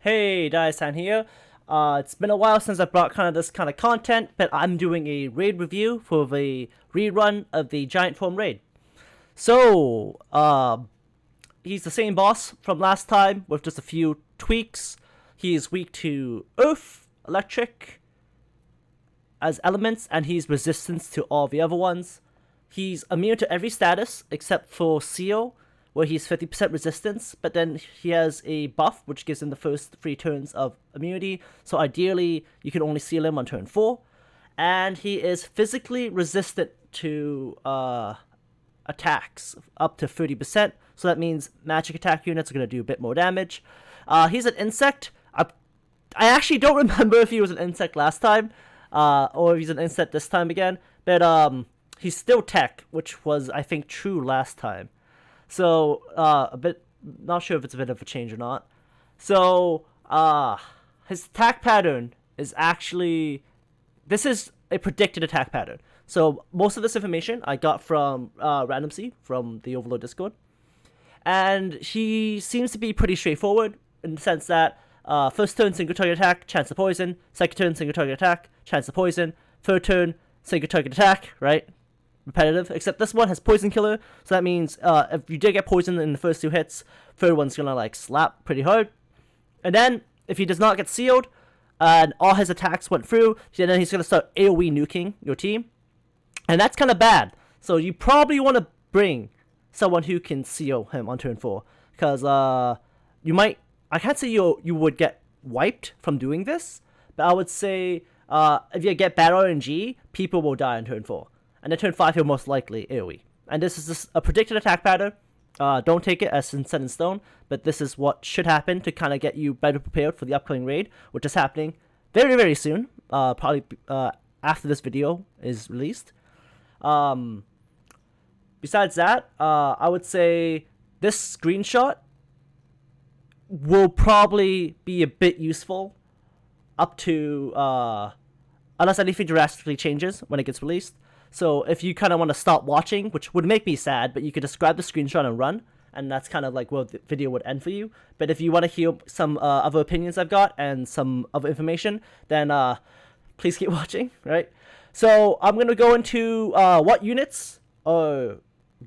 Hey, Dai-san here. It's been a while since I brought this kind of content, but I'm doing a raid review for the rerun of the Giant Form raid. So, he's the same boss from last time with just a few tweaks. He is weak to Earth, Electric as elements, and he's resistant to all the other ones. He's immune to every status except for Seal, where he's 50% resistance, but then he has a buff which gives him the first 3 turns of immunity, so ideally you can only seal him on turn 4. And he is physically resistant to attacks up to 30%, so that means magic attack units are going to do a bit more damage. He's an insect. I actually don't remember if he was an insect last time, or if he's an insect this time again, but he's still tech, which was, I think, true last time. So, not sure if it's a bit of a change or not. So, his attack pattern is actually, this is a predicted attack pattern. So, most of this information I got from Randomseed, from the Overlord Discord. And he seems to be pretty straightforward, in the sense that, first turn, single target attack, chance of poison. Second turn, single target attack, chance of poison. Third turn, single target attack, right? Repetitive, except this one has poison killer, so that means if you did get poisoned in the first 2 hits, third one's gonna like slap pretty hard. And then if he does not get sealed and all his attacks went through, then he's gonna start AoE nuking your team, and that's kind of bad. So you probably want to bring someone who can seal him on turn 4, because you might, I can't say you would get wiped from doing this, but I would say if you get bad RNG, people will die on turn 4. And then turn 5 he'll most likely AoE. And this is just a predicted attack pattern. Don't take it as set in stone, but this is what should happen to kind of get you better prepared for the upcoming raid, which is happening very, very soon. Probably after this video is released. Besides that, I would say this screenshot will probably be a bit useful up to, unless anything drastically changes when it gets released. So if you kind of want to stop watching, which would make me sad, but you could just grab the screenshot and run, and that's kind of like where the video would end for you. But if you want to hear some other opinions I've got and some other information, then please keep watching, right? So I'm going to go into what units are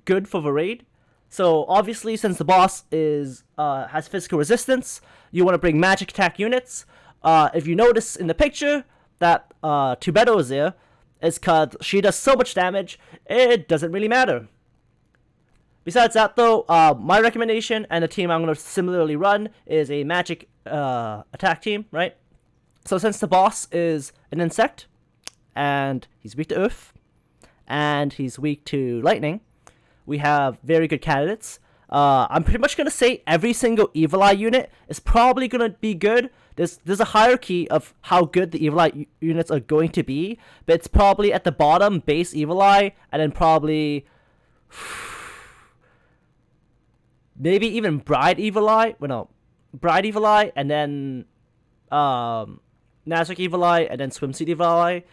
good for the raid. So obviously, since the boss is has physical resistance, you want to bring magic attack units. If you notice in the picture that Tubeto is there, is because she does so much damage, it doesn't really matter. Besides that though, my recommendation and the team I'm going to similarly run is a magic attack team, right? So since the boss is an insect, and he's weak to earth, and he's weak to lightning, we have very good candidates. I'm pretty much going to say every single Evil Eye unit is probably going to be good. There's a hierarchy of how good the Evil Eye units are going to be, but it's probably at the bottom, base Evil Eye, and then probably maybe even Bride Evil Eye. Well, no, Bride Evil Eye, and then Nazarick Evil Eye, and then Swimsuit Evil Eye,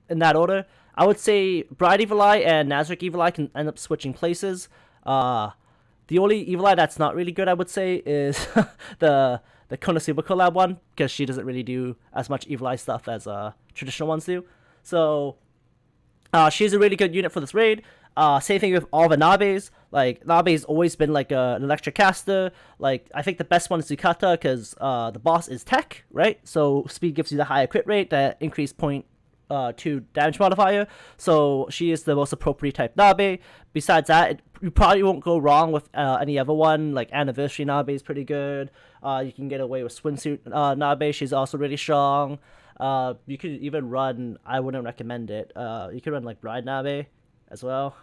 in that order. I would say Bride Evil Eye and Nazarick Evil Eye can end up switching places. The only Evil Eye that's not really good, I would say, is the Konosuba collab one, because she doesn't really do as much Evil Eye stuff as traditional ones do. So she's a really good unit for this raid. Same thing with all the Nabes. Like, Nabe's always been like an electric caster. Like, I think the best one is Yukata, because the boss is tech, right? So speed gives you the higher crit rate, that increased 0.2 damage modifier. So she is the most appropriate type Nabe. Besides that, you probably won't go wrong with any other one. Like Anniversary Nabe is pretty good. You can get away with Swimsuit Nabe. She's also really strong. You could even run, I wouldn't recommend it, you could run like Bride Nabe as well.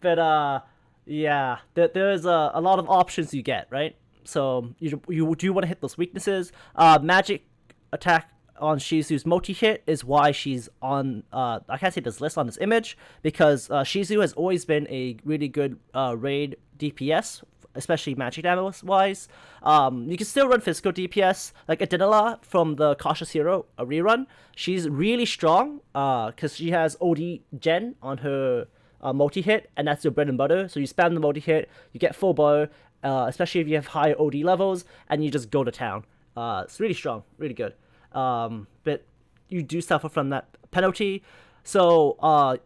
But yeah, there's a lot of options you get, right? So you do want to hit those weaknesses. Magic attack on Shizu's multi-hit is why she's on, I can't say this list on this image, because Shizu has always been a really good raid DPS, especially magic damage wise. You can still run physical DPS, like Adinala from the Cautious Hero rerun. She's really strong, because she has OD Gen on her multi-hit, and that's your bread and butter. So you spam the multi-hit, you get full bar, especially if you have high OD levels and you just go to town. It's really strong, really good. But you do suffer from that penalty. So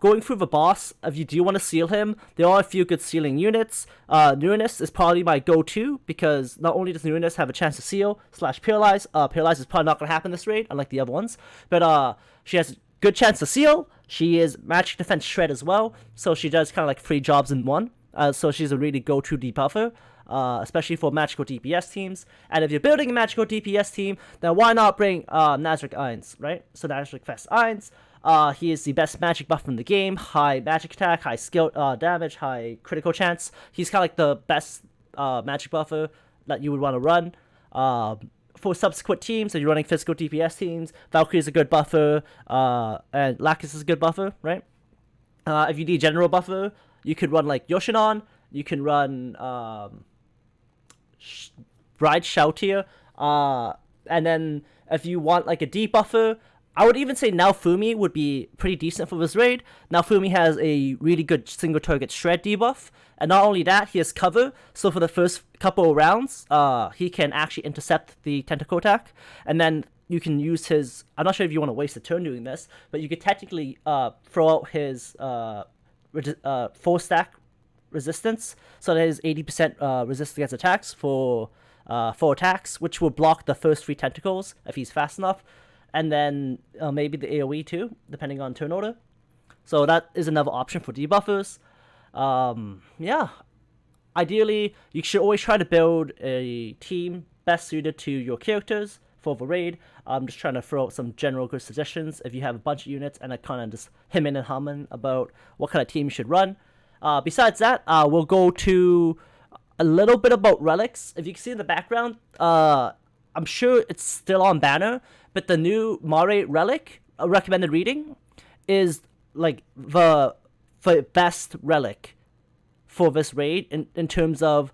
going through the boss, if you do want to seal him, there are a few good sealing units. Newness is probably my go-to because not only does Newness have a chance to seal / paralyze. Paralyze is probably not going to happen this raid, unlike the other ones. But she has a good chance to seal. She is magic defense shred as well, so she does kind of like 3 jobs in one. So she's a really go-to debuffer. Especially for magical DPS teams. And if you're building a magical DPS team, then why not bring Nazarick Irons, right? So Nazarick Fest Irons, he is the best magic buff in the game. High magic attack, high skill damage, high critical chance. He's kind of like the best magic buffer that you would want to run. For subsequent teams, if you're running physical DPS teams, Valkyrie is a good buffer, and Lacus is a good buffer, right? If you need general buffer, you could run like Yoshinon, you can run Bride Shoutier, and then if you want like a debuffer, I would even say Naofumi would be pretty decent for this raid. Naofumi has a really good single target shred debuff, and not only that, he has cover, so for the first couple of rounds, he can actually intercept the tentacle attack, and then you can use his, I'm not sure if you want to waste a turn doing this, but you could technically throw out his 4-stack resistance, so that is 80% resist against attacks for 4 attacks, which will block the first 3 tentacles if he's fast enough, and then maybe the AoE too, depending on turn order. So that is another option for debuffers. Yeah, ideally you should always try to build a team best suited to your characters for the raid. I'm just trying to throw out some general good suggestions if you have a bunch of units and I kind of just hemming and humming about what kind of team you should run. Besides that, we'll go to a little bit about Relics. If you can see in the background, I'm sure it's still on banner, but the new Mare Relic recommended reading is like the best relic for this raid in terms of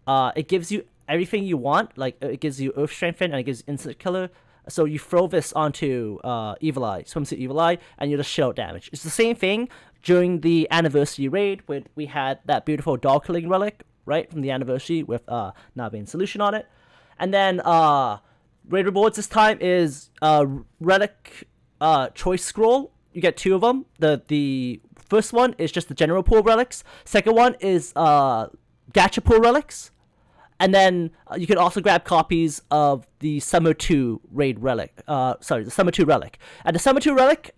it gives you everything you want. Like it gives you Earth Strengthen and it gives Instant Killer. So you throw this onto Evil Eye, Swimsuit Evil Eye, and you just shell damage. It's the same thing during the anniversary raid when we had that beautiful dog killing relic, right, from the anniversary with Nabane Solution on it. And then raid rewards this time is relic choice scroll. You get 2 of them. The first one is just the general pool relics. Second one is gacha pool relics. And then you can also grab copies of the Summer 2 raid relic. The Summer 2 relic. And the Summer 2 relic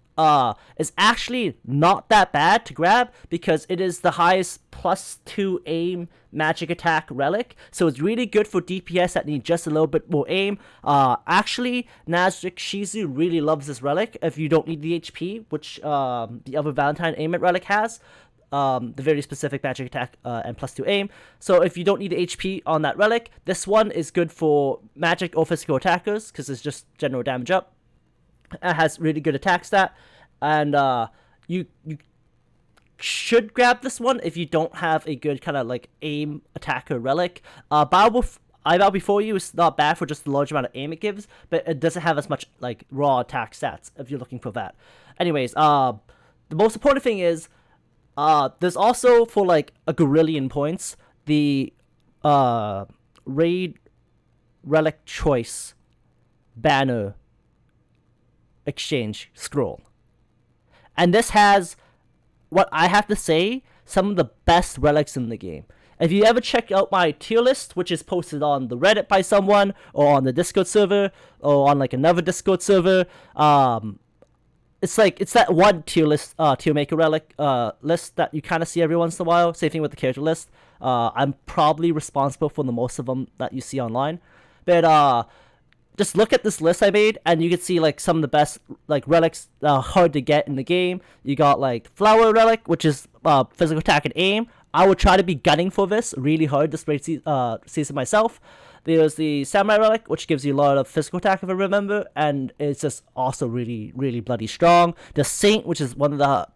is actually not that bad to grab because it is the highest +2 aim magic attack relic. So it's really good for DPS that need just a little bit more aim. Actually, Nazarick Shizu really loves this relic if you don't need the HP, which the other Valentine Aimant relic has. The very specific magic attack and +2 aim. So if you don't need the HP on that relic, this one is good for magic or physical attackers because it's just general damage up. It has really good attack stat, and you should grab this one if you don't have a good kind of like aim attacker relic. I Bow Before You is not bad for just the large amount of aim it gives, but it doesn't have as much like raw attack stats if you're looking for that. Anyways, the most important thing is there's also for like a Gorillion points the raid relic choice banner exchange scroll, and this has what I have to say some of the best relics in the game. If you ever check out my tier list, which is posted on the Reddit by someone or on the Discord server or on like another Discord server, it's that one tier list, tier maker relic list that you kind of see every once in a while. Same thing with the character list. I'm probably responsible for the most of them that you see online, but just look at this list I made, and you can see like some of the best like relics hard to get in the game. You got like Flower Relic, which is physical attack and aim. I would try to be gunning for this really hard this raid season myself. There's the Samurai Relic, which gives you a lot of physical attack if I remember, and it's just also really, really bloody strong. The Saint, which is one of the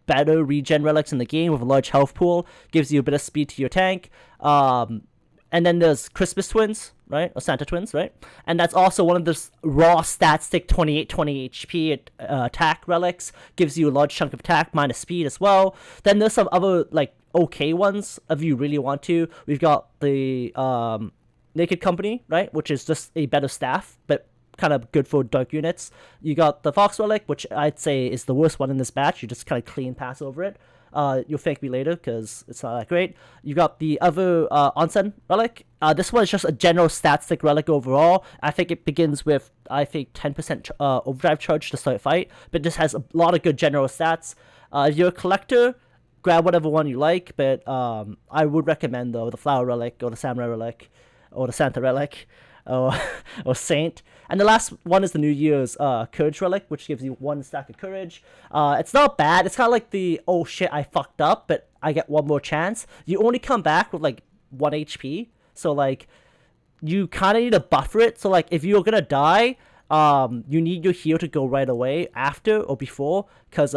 better regen relics in the game with a large health pool, gives you a bit of speed to your tank. And then there's Christmas Twins, right? Or Santa Twins, right? And that's also one of the raw stat stick 2820 HP attack relics. Gives you a large chunk of attack, minus speed as well. Then there's some other, like, okay ones if you really want to. We've got the Naked Company, right? Which is just a better staff, but kind of good for dark units. You got the Fox Relic, which I'd say is the worst one in this batch. You just kind of clean pass over it. You'll thank me later because it's not that great. You got the other Onsen Relic. This one is just a general stat stick relic overall. I think it begins with, I think, 10% overdrive charge to start fight, but this has a lot of good general stats. If you're a collector, grab whatever one you like, but I would recommend, though, the Flower Relic or the Samurai Relic or the Santa Relic or Saint. And the last one is the New Year's Courage Relic, which gives you 1 stack of Courage. It's not bad. It's kind of like the, oh shit, I fucked up, but I get one more chance. You only come back with, like, 1 HP. So, like, you kind of need to buffer it. So, like, if you're going to die, you need your heal to go right away after or before. Because,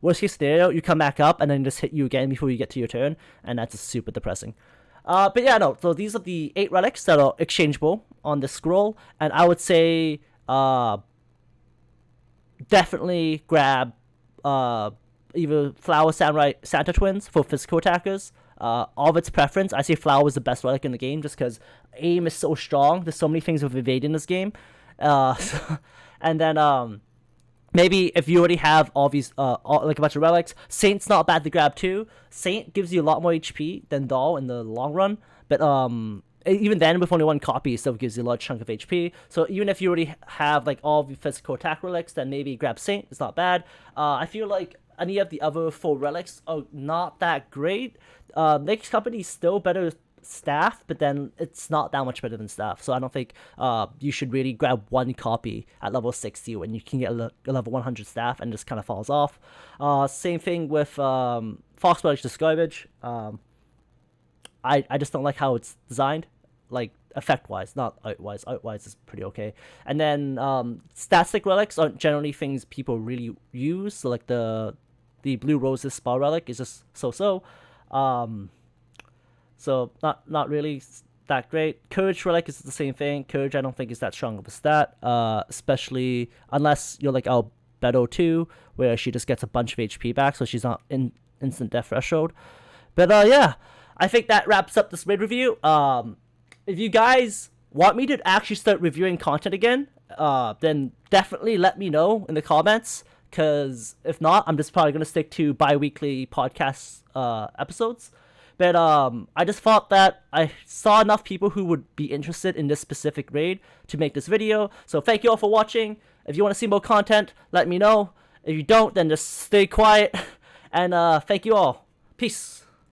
worst case scenario, you come back up and then just hit you again before you get to your turn. And that's just super depressing. But yeah, no, so these are the 8 relics that are exchangeable on the scroll, and I would say definitely grab either Flower, Samurai, Santa Twins for physical attackers. Of its preference, I say Flower is the best relic in the game just because aim is so strong. There's so many things with evade in this game. And then maybe if you already have all these, like a bunch of relics, Saint's not bad to grab too. Saint gives you a lot more HP than Doll in the long run, but even then with only 1 copy, it still gives you a large chunk of HP. So even if you already have like all the physical attack relics, then maybe grab Saint. It's not bad. I feel like any of the other 4 relics are not that great. Next Company is still better staff, but then it's not that much better than staff, so I don't think you should really grab 1 copy at level 60 when you can get a level 100 staff and just kind of falls off. Same thing with Fox Relic, just garbage. I just don't like how it's designed, like effect wise, not art wise. Art wise is pretty okay. And then stat stick relics aren't generally things people really use, so like the Blue Roses Spa Relic is just so. So not really that great. Courage Relic is the same thing. Courage I don't think is that strong of a stat, especially unless you're like Albedo 2, where she just gets a bunch of HP back, so she's not in instant death threshold. But yeah, I think that wraps up this raid review. If you guys want me to actually start reviewing content again, then definitely let me know in the comments, because if not, I'm just probably going to stick to bi-weekly podcast episodes. But I just thought that I saw enough people who would be interested in this specific raid to make this video. So thank you all for watching. If you want to see more content, let me know. If you don't, then just stay quiet. And thank you all. Peace.